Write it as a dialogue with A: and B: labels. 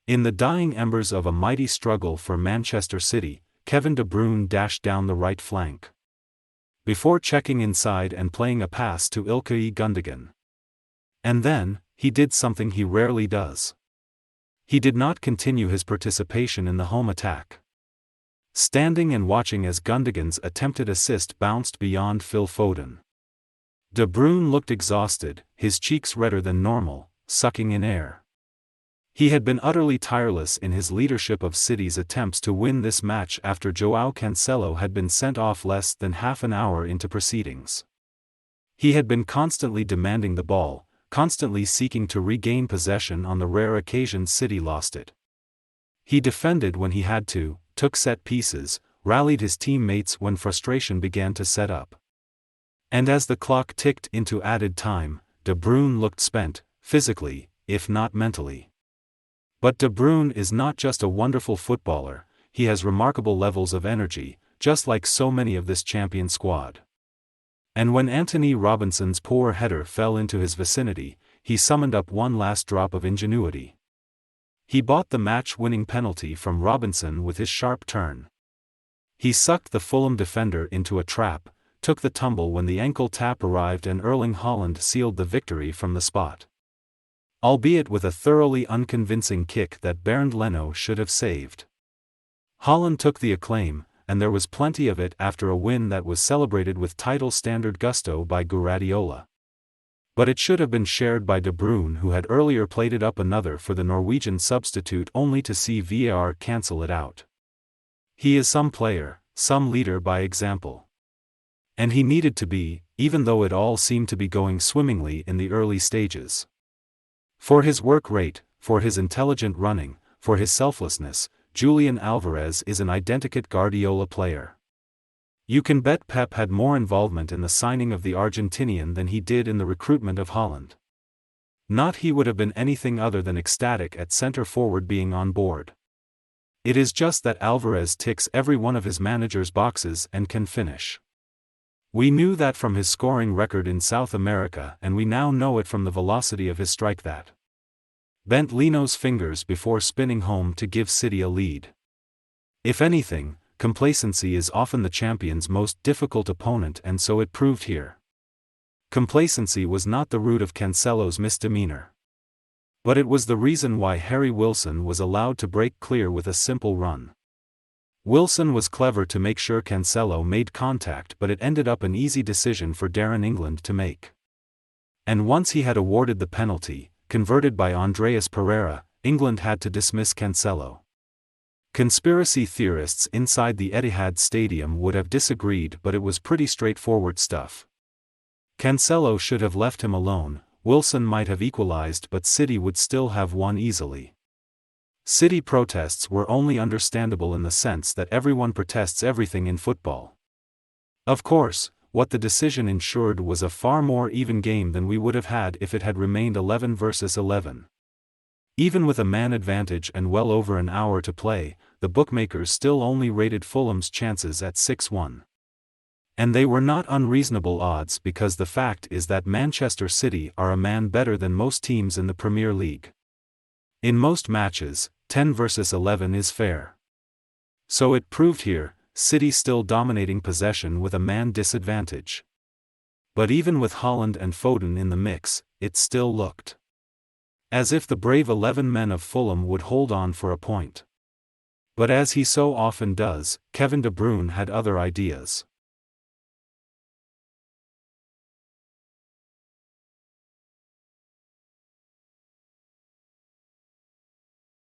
A: In the dying embers of a mighty struggle for Manchester City, Kevin De Bruyne dashed down the right flank. Before checking inside and playing a pass to Ilkay Gundogan. And then, he did something he rarely does. He did not continue his participation in the home attack. Standing and watching as Gundogan's attempted assist bounced beyond Phil Foden. De Bruyne looked exhausted, his cheeks redder than normal, sucking in air. He had been utterly tireless in his leadership of City's attempts to win this match after João Cancelo had been sent off less than half an hour into proceedings. He had been constantly demanding the ball, constantly seeking to regain possession on the rare occasions City lost it. He defended when he had to, took set pieces, rallied his teammates when frustration began to set up. And as the clock ticked into added time, De Bruyne looked spent, physically, if not mentally. But De Bruyne is not just a wonderful footballer, he has remarkable levels of energy, just like so many of this champion squad. And when Anthony Robinson's poor header fell into his vicinity, he summoned up one last drop of ingenuity. He bought the match-winning penalty from Robinson with his sharp turn. He sucked the Fulham defender into a trap, took the tumble when the ankle tap arrived, and Erling Haaland sealed the victory from the spot. Albeit with a thoroughly unconvincing kick that Bernd Leno should have saved. Haaland took the acclaim, and there was plenty of it after a win that was celebrated with title standard gusto by Guardiola. But it should have been shared by De Bruyne, who had earlier played it up another for the Norwegian substitute only to see VAR cancel it out. He is some player, some leader by example. And he needed to be, even though it all seemed to be going swimmingly in the early stages. For his work rate, for his intelligent running, for his selflessness, Julian Alvarez is an identikit Guardiola player. You can bet Pep had more involvement in the signing of the Argentinian than he did in the recruitment of Haaland. Not he would have been anything other than ecstatic at centre forward being on board. It is just that Alvarez ticks every one of his manager's boxes and can finish. We knew that from his scoring record in South America, and we now know it from the velocity of his strike that bent Leno's fingers before spinning home to give City a lead. If anything, complacency is often the champion's most difficult opponent, and so it proved here. Complacency was not the root of Cancelo's misdemeanor. But it was the reason why Harry Wilson was allowed to break clear with a simple run. Wilson was clever to make sure Cancelo made contact, but it ended up an easy decision for Darren England to make. And once he had awarded the penalty, converted by Andreas Pereira, England had to dismiss Cancelo. Conspiracy theorists inside the Etihad Stadium would have disagreed, but it was pretty straightforward stuff. Cancelo should have left him alone, Wilson might have equalized, but City would still have won easily. City protests were only understandable in the sense that everyone protests everything in football. Of course, what the decision ensured was a far more even game than we would have had if it had remained 11 versus 11. Even with a man advantage and well over an hour to play, the bookmakers still only rated Fulham's chances at 6-1. And they were not unreasonable odds, because the fact is that Manchester City are a man better than most teams in the Premier League. In most matches, 10 versus 11 is fair. So it proved here, City still dominating possession with a man disadvantage. But even with Haaland and Foden in the mix, it still looked as if the brave 11 men of Fulham would hold on for a point. But as he so often does, Kevin De Bruyne had other ideas.